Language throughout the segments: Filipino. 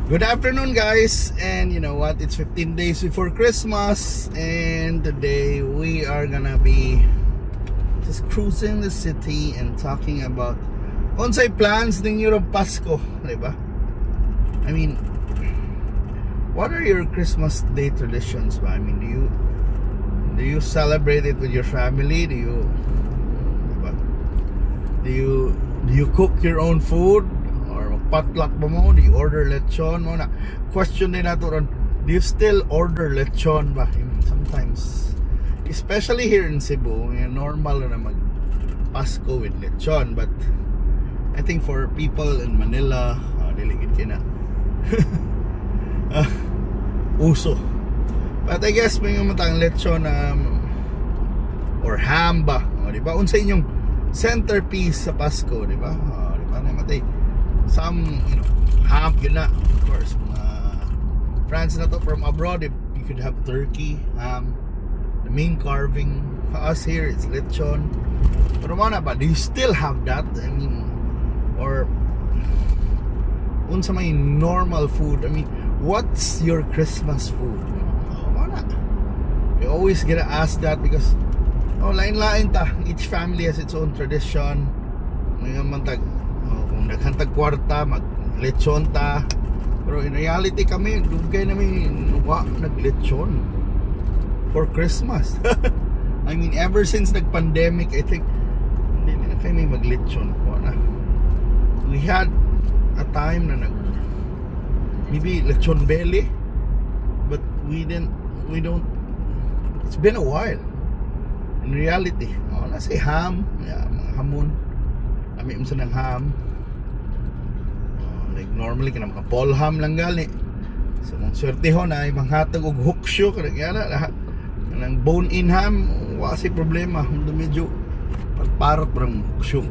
Good afternoon, guys. And you know what, it's 15 days before Christmas, and today we are gonna be just cruising the city and talking about unsay plans ninyo ng Pasko, diba? I mean, what are your Christmas Day traditions ba? I mean, do you celebrate it with your family? Do you cook your own food? Or potluck ba mo? Do you order lechon mo na? Question din nato ron, do you still order lechon ba? I mean, sometimes, especially here in Cebu, normal na mag Pasko with lechon, but I think for people in Manila, diligid kina uso. But I guess may matang lechon or ham ba, diba? Unsa inyong centerpiece sa Pasko, diba? Diba na matay some, ham yun na, of course. France na to from abroad, you could have turkey, ham, the main carving. For us here, it's lechon. Pero mana ba, do you still have that? I mean, or unsa may normal food? I mean, what's your Christmas food? You always get to ask that because lain-lain ta, each family has its own tradition. May mantag kung naghantag kwarta mag lechon ta, pero in reality kami dugay namin naglechon for Christmas. I mean, ever since nag-pandemic, I think hindi na kami maglechon po na. We had a time na maybe lechon belly, but we don't. It's been a while. In reality, let's say ham, mga hamon. Kami umsa ng ham. Like normally kana mga polham lang gali. So mong swertehon ay manghatag og huksyo kada yana lahat. Nang bone in ham, wa si problema. Medyo parot ng huksyo.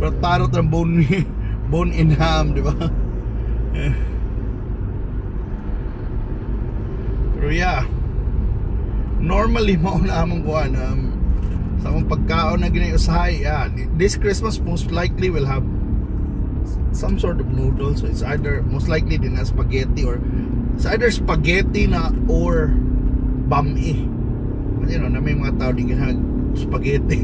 Parot ng bone in ham, di ba? Pero yeah, normally mauna among kuan sa akong pagkaon na ginausahay, this Christmas most likely will have some sort of noodles. So it's either most likely din na spaghetti, or it's either spaghetti na or bami. Na may mga tao di ginag spaghetti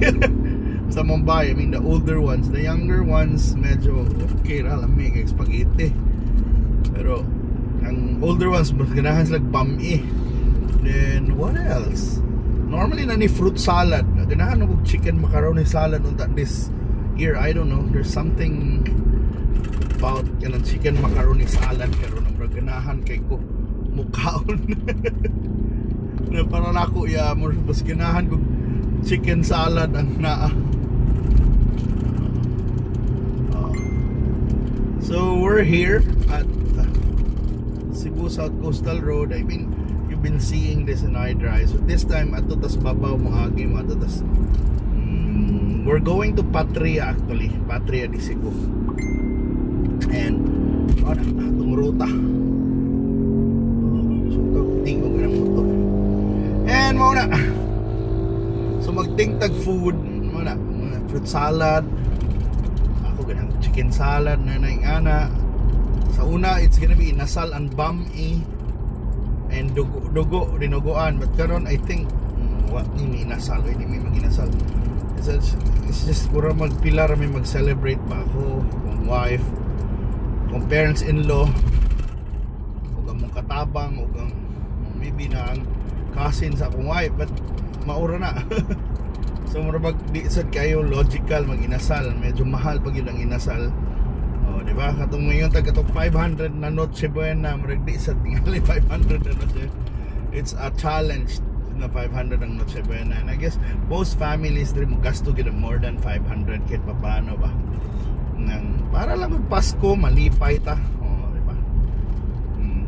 sa Mumbai. I mean, the older ones, the younger ones medyo okay ra lang may spaghetti, pero ang older ones mas ganahan sila bami. Then what else? Normally na ni fruit salad. Ganahan ko chicken macaroni salad on that this year. I don't know. There's something about chicken macaroni salad karon ang ganahan kay ko mukhaon. Na para nako mas ganahan ko chicken salad ang naa. So we're here at Cebu South Coastal Road. I mean, you've been seeing this in iDrive. So this time ato tas babaw mo agi mo ato tas we're going to Patria, actually Patria di Cebu. And atong ruta, so tingog ng motor and muna, so magtingtag food muna, fruit salad, ako ganang chicken salad na ana. Sa una, it's gonna be inasal and bami and dugo rinuguan, but karon I think what ni inasal, hindi may mag-inasal. It's just pura magpilar, may mag-celebrate pa ako, kung wife, kung parents-in-law, ug among katabang, ug maybe na ang cousin sa akong wife, but maura na. So mura di sad kayo logical mag-inasal, medyo mahal pag yun ang inasal. Diba? Katong ngayon tagatong 500 na Noche Buena, murag di sad tingali 500 na Noche. It's a challenge na 500 ang Noche Buena, and I guess most families din mo gasto gid more than 500 kit paano ba nang para lang og Pasko malipay ta, diba?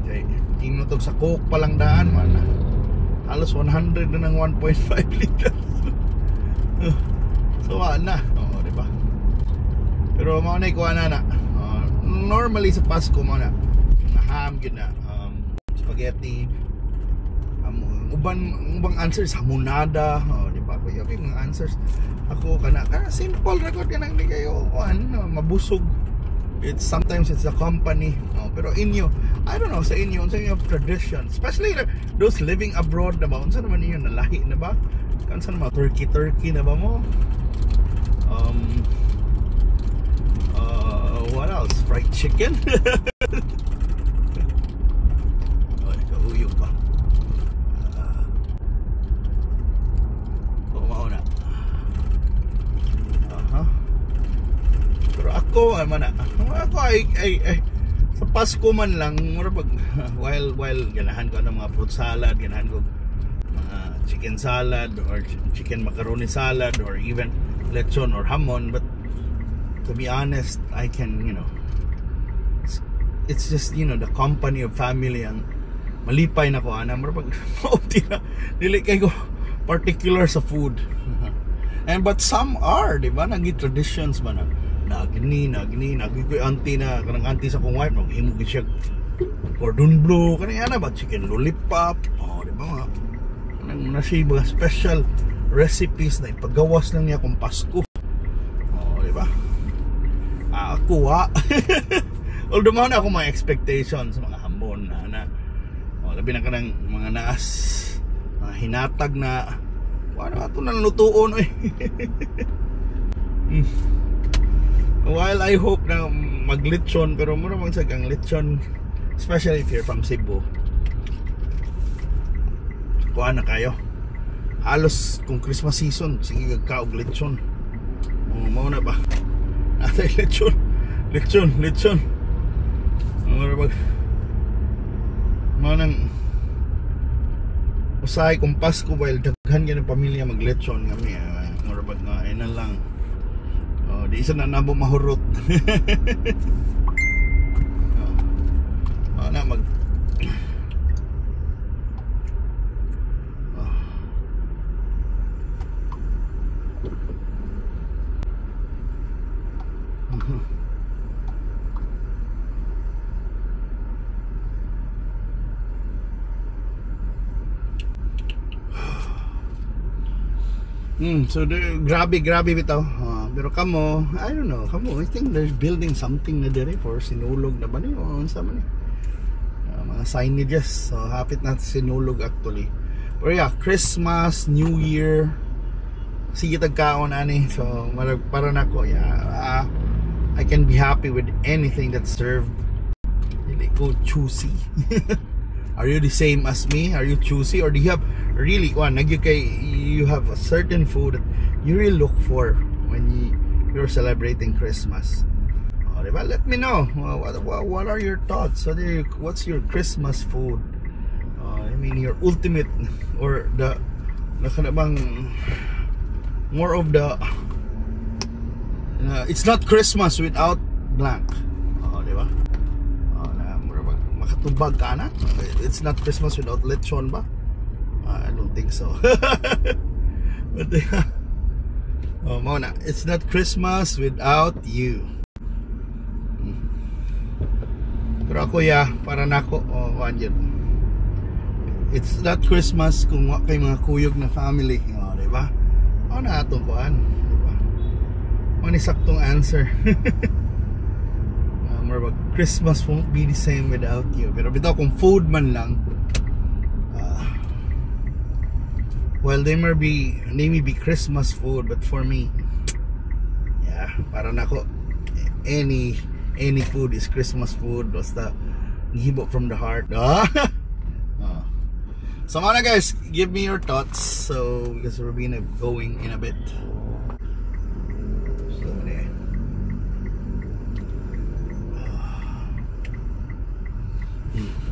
Okay, inutog sa Coke pa lang daan man halos 100 na ng 1.5 liters. So na, diba? Pero mao na ikuha na normally sa Pasko mo na ham gid na spaghetti, ubang answers hamonada, di ba? Kuya mga answers ako kana simple record ka nang di kayo mabusog. Sometimes it's a company, no? Pero inyo I don't know sa inyo tradition, especially those living abroad na ba, unsa naman yun, nalahi na ba, kansa naman turkey na ba mo, what else, fried chicken. Ay, kahuyog pa. Mauna. Pero ako ay sa Pasko man lang, while ganahan ko ng mga fruit salad, ganahan ko mga chicken salad or chicken macaroni salad or even lechon or hamon, but to be honest, I can, it's just, the company of family ang malipay na ko ana, marapag dili kay ko particular sa food. But some are, di ba, nagi traditions man nagni ko auntie na kanang auntie sa kong wife maghimo gid siya cordon bleu kanina ba chicken lollipop, di ba, nang nasi mga special recipes na ipagawas lang niya kung Pasko, di ba. Ako although man ako mga expectations sa mga hamon na labi na kanang mga naas mga hinatag na wala ato nang lutuon while I hope na maglechon, pero mura mang sagang lechon, especially if you're from Cebu, kuha na kayo halos kung Christmas season, sige kagkaog lechon. Mao na ba natay lechon mura ba mao nang usay kung Pasko while daghan gyud ang pamilya maglechon kami, mura ba nga na lang. Di isa na nabo mahurot. Na mag so grabe bitaw. Pero kamo, I don't know, I think there's building something na dire for Sinulog na ba ni o unsa man ni, mga signages, so hapit na Sinulog actually. Pero yeah, Christmas, New Year, sige tagkaon ani, so para nako, yeah, I can be happy with anything that's served. Really go choosy. Are you the same as me? Are you choosy, or do you have really you have a certain food that you really look for when you're celebrating Christmas? Diba? Let me know. What are your thoughts? What's your Christmas food? I mean, your ultimate, or the more of the it's not Christmas without blank. Diba? Makatubag ka na? It's not Christmas without lechon ba? I don't think so. But Mona, it's not Christmas without you. Pero ako para nako, it's not Christmas kung kay mga kuyog na family, diba? Na atong kuan, diba? Ni saktong answer. Christmas won't be the same without you. Pero bitaw kung food man lang, well, they may be Christmas food, but for me, para nako, any food is Christmas food. Basta gihibok from the heart. So mga guys, give me your thoughts. So because we're going in a bit. So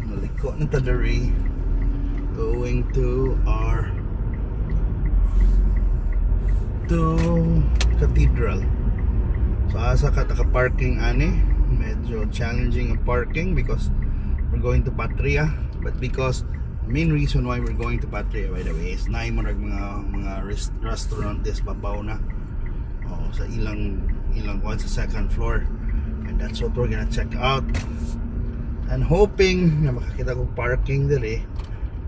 maliko ng tadari, going to Cathedral. So asa ka parking ani, medyo challenging ang parking because we're going to Patria, but because the main reason why we're going to Patria, by the way, is na mga restaurant is babaw na sa ilang kuan sa second floor, and that's what we're gonna check out, and hoping na makakita ko parking dire.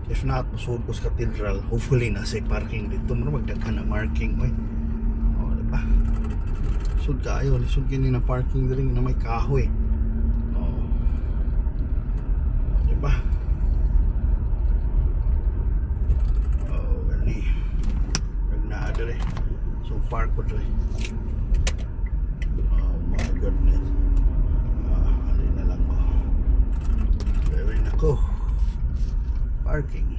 If not, pusod ko sa Cathedral. Hopefully nasa parking dito. Magdaghan na marking. Diba? Sud kayo. Lisod kini na parking dito na may kahoy. dire. So park ko dire. Oh my goodness. Halin na lang ko. Gawin ako. Parking.